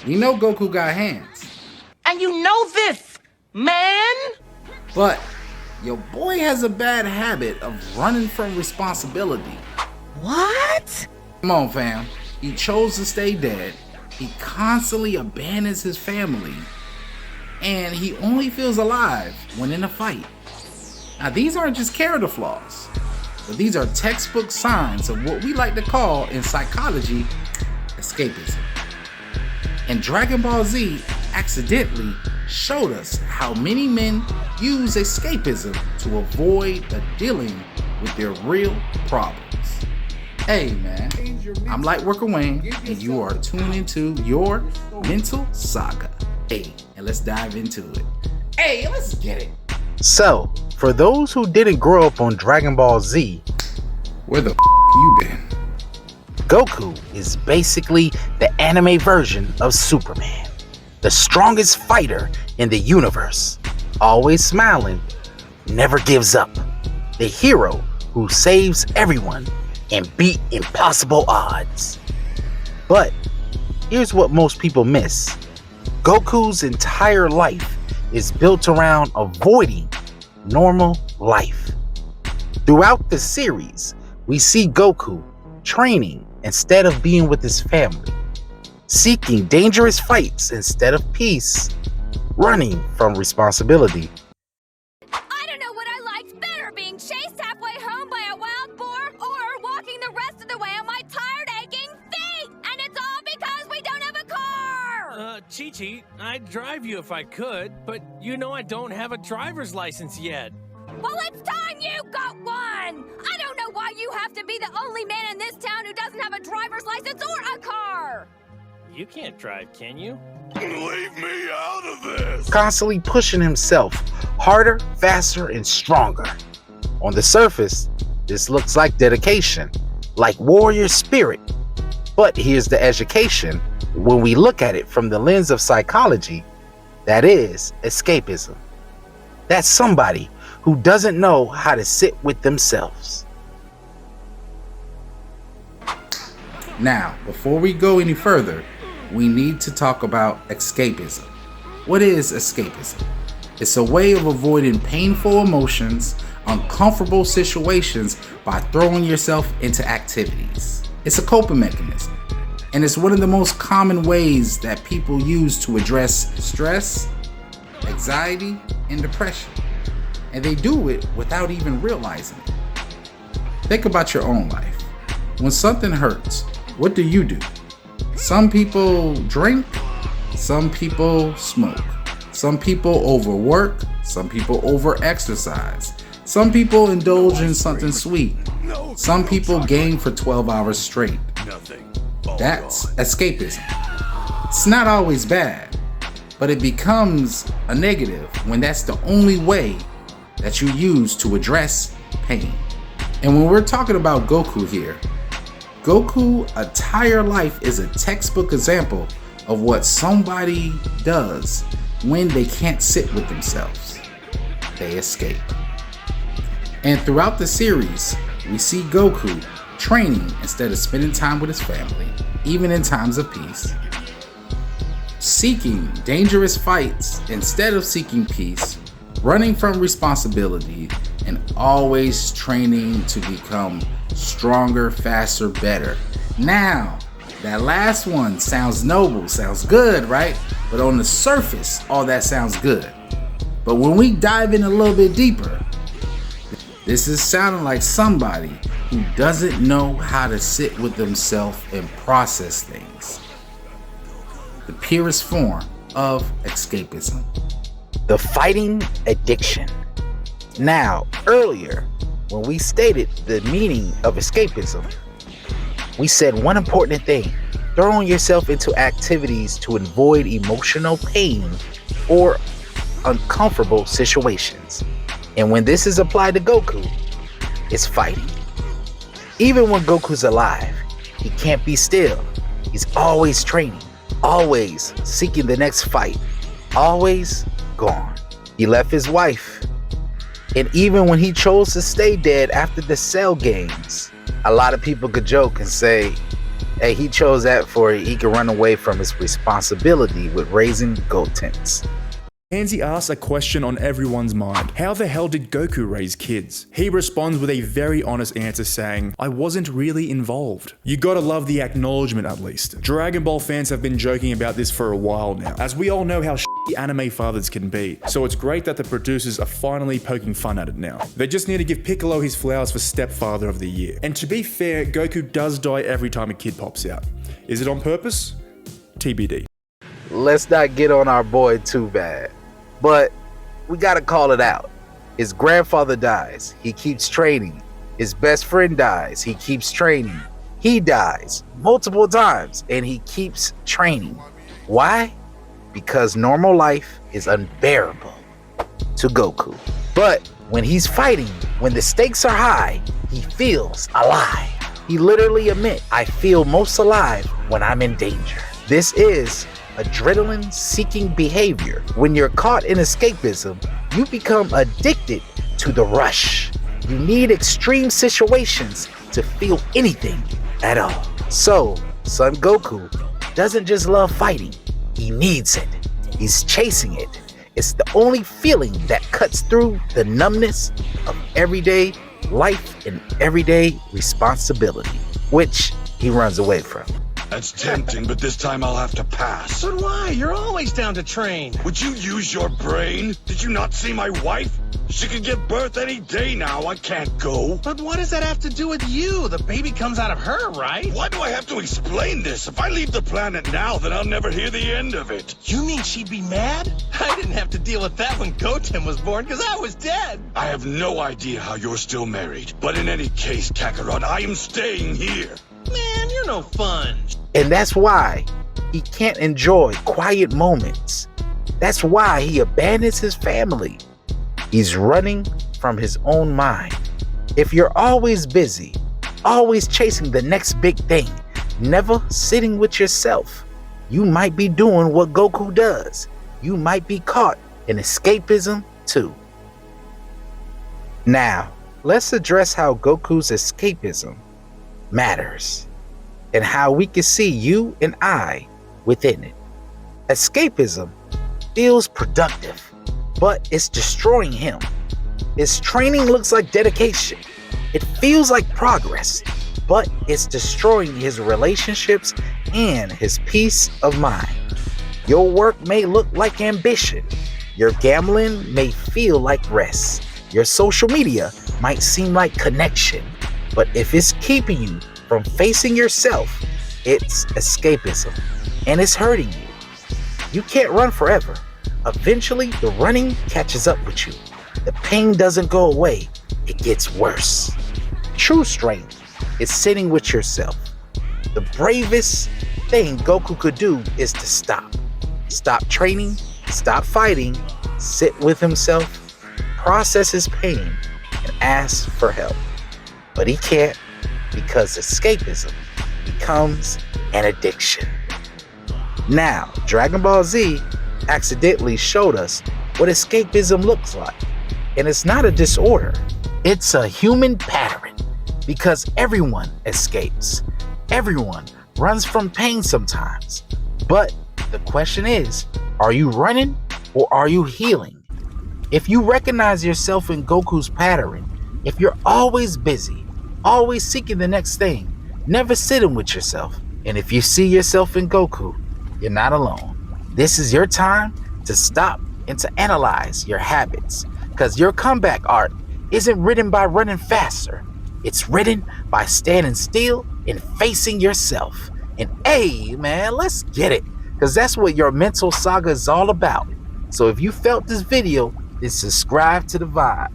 We know Goku got hands. And you know this, man? But your boy has a bad habit of running from responsibility. What? Come on, fam. He chose to stay dead. He constantly abandons his family. And he only feels alive when in a fight. Now, these aren't just character flaws, but these are textbook signs of what we like to call in psychology escapism. And Dragon Ball Z accidentally showed us how many men use escapism to avoid dealing with their real problems. Hey man, I'm Lightworker Wayne, and you are tuned into Your Mental Saga. Hey, and let's dive into it. Hey, let's get it. So, for those who didn't grow up on Dragon Ball Z, Where the you been? Goku is basically the anime version of Superman, the strongest fighter in the universe, always smiling, never gives up, the hero who saves everyone and beat impossible odds. But here's what most people miss. Goku's entire life is built around avoiding normal life. Throughout the series, we see Goku training instead of being with his family, seeking dangerous fights instead of peace, running from responsibility. I don't know what I liked better, being chased halfway home by a wild boar or walking the rest of the way on my tired, aching feet! And it's all because we don't have a car! Chi-Chi, I'd drive you if I could, but you know I don't have a driver's license yet. Well, it's time you got one! I don't know why you have to be the only man in this town who doesn't have a driver's license or a car! You can't drive, can you? Leave me out of this! Constantly pushing himself harder, faster, and stronger. On the surface, this looks like dedication, like warrior spirit. But here's the education. When we look at it from the lens of psychology, that is escapism. That's somebody who doesn't know how to sit with themselves. Now, before we go any further, we need to talk about escapism. What is escapism? It's a way of avoiding painful emotions, uncomfortable situations by throwing yourself into activities. It's a coping mechanism, and it's one of the most common ways that people use to address stress, anxiety, and depression. And they do it without even realizing it. Think about your own life. When something hurts, what do? Some people drink, some people smoke, some people overwork, some people overexercise, some people indulge in something sweet, some people game for 12 hours straight. That's escapism. It's not always bad, but it becomes a negative when that's the only way that you use to address pain. And when we're talking about Goku here, Goku's entire life is a textbook example of what somebody does when they can't sit with themselves. They escape. And throughout the series, we see Goku training instead of spending time with his family, even in times of peace, seeking dangerous fights instead of seeking peace, running from responsibility, and always training to become stronger, faster, better. Now, that last one sounds noble, sounds good, right? But on the surface, all that sounds good. But when we dive in a little bit deeper, this is sounding like somebody who doesn't know how to sit with themselves and process things. The purest form of escapism. The fighting addiction. Now, earlier, when we stated the meaning of escapism, we said one important thing: throwing yourself into activities to avoid emotional pain or uncomfortable situations. And when this is applied to Goku, it's fighting. Even when Goku's alive, he can't be still. He's always training, always seeking the next fight, always gone. He left his wife, And even when he chose to stay dead after the Cell games, a lot of people could joke and say, hey, he chose that for he could run away from his responsibility with raising Gotens. Pansy asks a question on everyone's mind. How the hell did Goku raise kids? He responds with a very honest answer saying, I wasn't really involved. You gotta love the acknowledgement at least. Dragon Ball fans have been joking about this for a while now, as we all know how shitty anime fathers can be. So it's great that the producers are finally poking fun at it now. They just need to give Piccolo his flowers for Stepfather of the Year. And to be fair, Goku does die every time a kid pops out. Is it on purpose? TBD. Let's not get on our boy too bad, but we gotta call it out. His grandfather dies, he keeps training. His best friend dies, he keeps training. He dies multiple times and he keeps training. Why? Because normal life is unbearable to Goku. But when he's fighting, when the stakes are high, he feels alive. He literally admits, I feel most alive when I'm in danger. This is adrenaline-seeking behavior. When you're caught in escapism, you become addicted to the rush. You need extreme situations to feel anything at all. So, Son Goku doesn't just love fighting, he needs it. He's chasing it. It's the only feeling that cuts through the numbness of everyday life and everyday responsibility, which he runs away from. That's tempting, but this time I'll have to pass. But why? You're always down to train. Would you use your brain? Did you not see my wife? She could give birth any day now. I can't go. But what does that have to do with you? The baby comes out of her, right? Why do I have to explain this? If I leave the planet now, then I'll never hear the end of it. You mean she'd be mad? I didn't have to deal with that when Goten was born, because I was dead. I have no idea how you're still married. But in any case, Kakarot, I am staying here. Man, you're no fun. And that's why he can't enjoy quiet moments. That's why he abandons his family. He's running from his own mind. If you're always busy, always chasing the next big thing, never sitting with yourself, you might be doing what Goku does. You might be caught in escapism too. Now, let's address how Goku's escapism matters and how we can see you and I within it. Escapism feels productive, but it's destroying him. His training looks like dedication. It feels like progress, but it's destroying his relationships and his peace of mind. Your work may look like ambition. Your gambling may feel like rest. Your social media might seem like connection, but if it's keeping you from facing yourself, it's escapism, and it's hurting you. You can't run forever. Eventually, the running catches up with you. The pain doesn't go away, it gets worse. True strength is sitting with yourself. The bravest thing Goku could do is to stop. Stop training, stop fighting, sit with himself, process his pain, and ask for help. But he can't, because escapism becomes an addiction. Now, Dragon Ball Z accidentally showed us what escapism looks like. And it's not a disorder, it's a human pattern, because everyone escapes. Everyone runs from pain sometimes. But the question is, are you running or are you healing? If you recognize yourself in Goku's pattern, if you're always busy, always seeking the next thing, never sitting with yourself, and if you see yourself in Goku, you're not alone. This is your time to stop and to analyze your habits, because your comeback arc isn't written by running faster. It's written by standing still and facing yourself. And hey, man, let's get it, because that's what Your Mental Saga is all about. So if you felt this video, then subscribe to the vibe.